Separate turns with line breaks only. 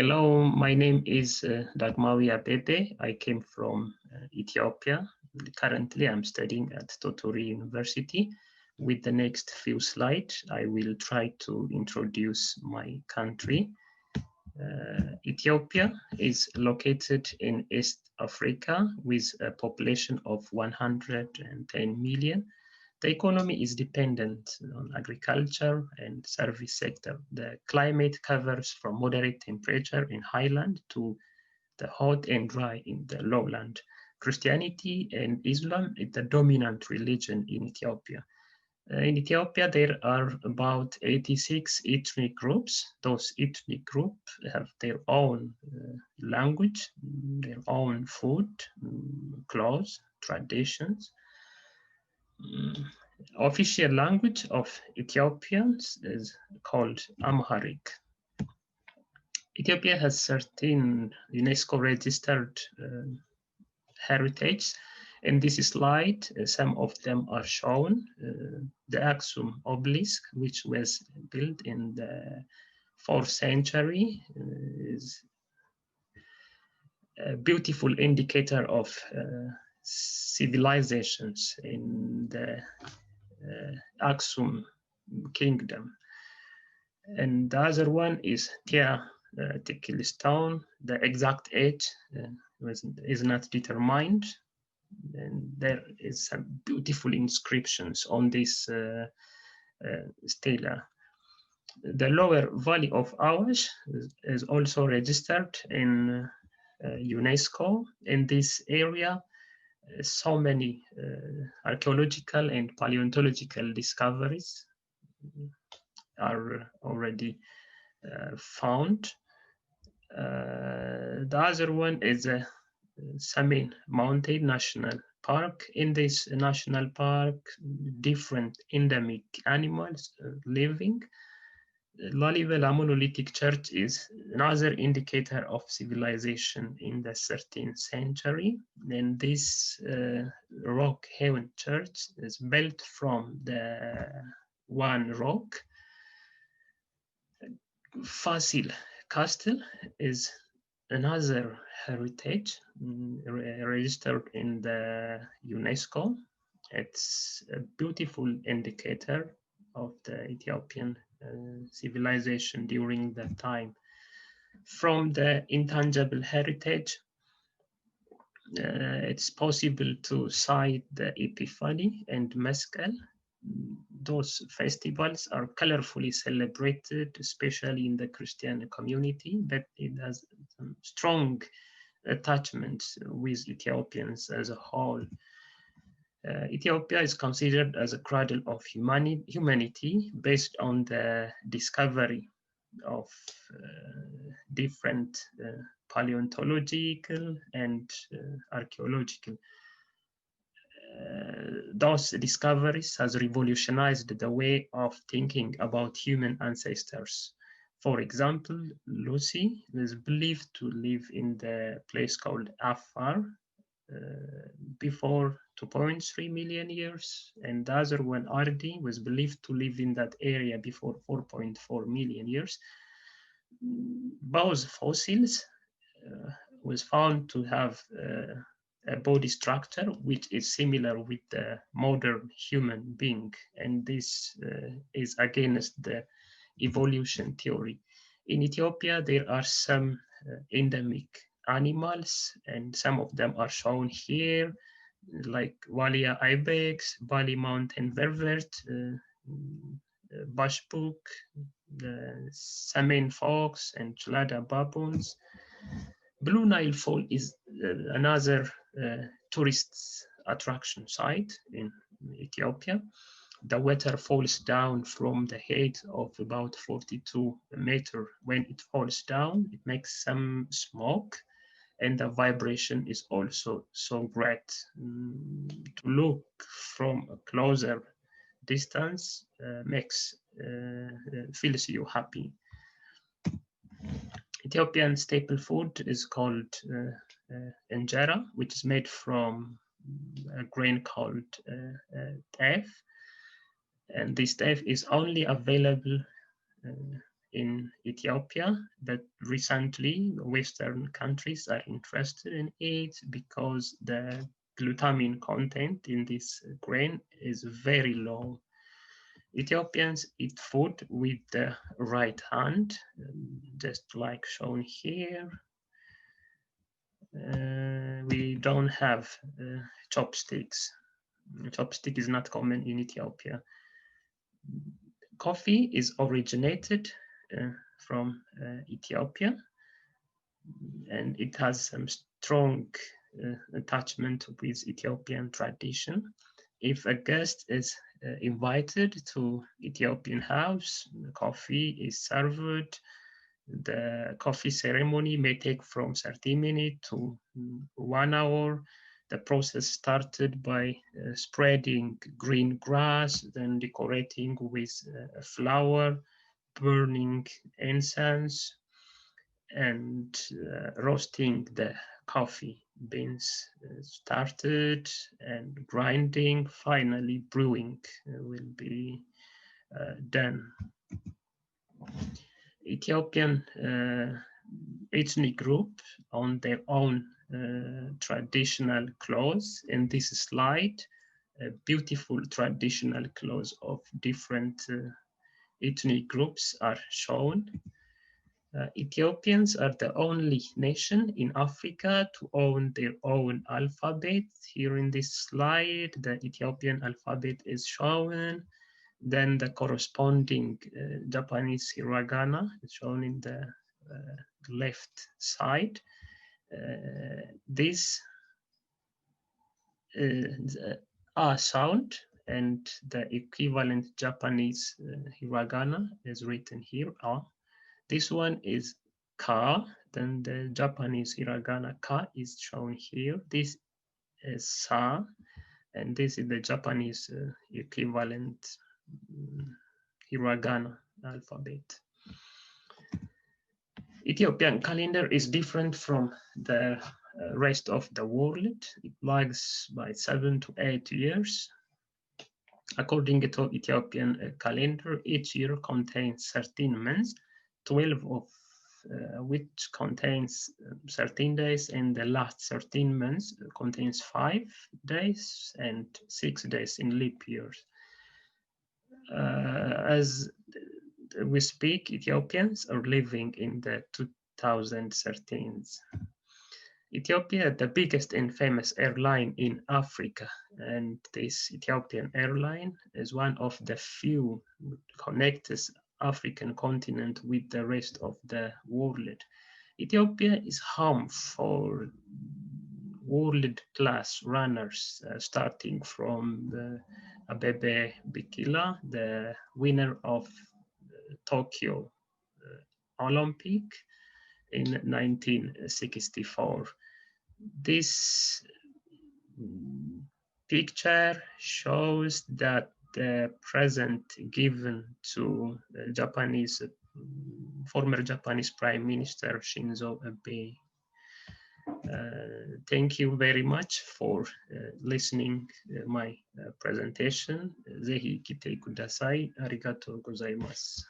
Hello, my name is Dagmawi Abebe. I came from Ethiopia. Currently, I'm studying at Toturi University. With the next few slides, I will try to introduce my country. Ethiopia is located in East Africa with a population of 110 million. The economy is dependent on agriculture and service sector. The climate covers from moderate temperature in highland to the hot and dry in the lowland. Christianity and Islam is the dominant religion in Ethiopia. In Ethiopia, there are about 86 ethnic groups. Those ethnic groups have their own language, their own food, clothes, traditions. Official language of Ethiopians is called Amharic. Ethiopia has 13 UNESCO registered heritage. In this slide, some of them are shown. The Aksum obelisk, which was built in the 4th century, is a beautiful indicator of civilizations in the Aksum kingdom. And the other one is Tia Tikil stone. The exact age is not determined. And there is some beautiful inscriptions on this stela. The lower valley of Awash is also registered in UNESCO. In this area, so many archaeological and paleontological discoveries are already found. The other one is a Samin Mountain National Park. In this national park, different endemic animals living. Lalibela monolithic church is another indicator of civilization in the 13th century. And this rock-hewn church is built from the one rock. Fossil Castle is another heritage registered in the UNESCO. It's a beautiful indicator of the Ethiopian civilization during that time. From the intangible heritage, it's possible to cite the Epiphany and Mescal. Those festivals are colorfully celebrated, especially in the Christian community, but it has some strong attachments with Ethiopians as a whole. Ethiopia is considered as a cradle of humanity based on the discovery of different paleontological and archaeological. Those discoveries has revolutionized the way of thinking about human ancestors. For example, Lucy is believed to live in the place called Afar before 2.3 million years, and the other one, Ardi, was believed to live in that area before 4.4 million years. Both fossils was found to have a body structure which is similar with the modern human being, and this is against the evolution theory. In Ethiopia, there are some endemic animals, and some of them are shown here, like Walia ibex, Bali mountain vervet, bushbook, the salmon fox, and Chelada baboons. Blue Nile Fall is another tourist attraction site in Ethiopia. The water falls down from the height of about 42 meters. When it falls down, it makes some smoke, and the vibration is also so great. To look from a closer distance feels you happy. Ethiopian staple food is called injera, which is made from a grain called teff. And this teff is only available in Ethiopia, but recently Western countries are interested in it because the glutamine content in this grain is very low. Ethiopians eat food with the right hand, just like shown here. We don't have chopsticks. Chopstick is not common in Ethiopia. Coffee is originated from Ethiopia, and it has some strong attachment with Ethiopian tradition. If a guest is invited to Ethiopian house, coffee is served. The coffee ceremony may take from 30 minutes to 1 hour. The process started by spreading green grass, then decorating with flower, burning incense, and roasting the coffee beans started, and grinding, finally brewing will be done. Ethiopian ethnic group on their own traditional clothes. In this slide, beautiful traditional clothes of different ethnic groups are shown. Ethiopians are the only nation in Africa to own their own alphabet. Here in this slide, the Ethiopian alphabet is shown. Then the corresponding Japanese hiragana is shown in the left side. This A sound and the equivalent Japanese hiragana is written here, A. This one is ka, then the Japanese hiragana ka is shown here. This is sa, and this is the Japanese equivalent hiragana alphabet. Ethiopian calendar is different from the rest of the world. It lags by 7 to 8 years. According to Ethiopian calendar, each year contains 13 months, 12 of which contains 13 days, and the last 13 months contains 5 days and 6 days in leap years. As we speak, Ethiopians are living in the 2013s. Ethiopia, the biggest and famous airline in Africa, and this Ethiopian airline is one of the few connects African continent with the rest of the world. Ethiopia is home for world-class runners, starting from Abebe Bikila, the winner of Tokyo Olympic in 1964. This picture shows that the present given to Japanese former Japanese Prime Minister Shinzo Abe. Thank you very much for listening my presentation. ぜひ来てください。ありがとうございます。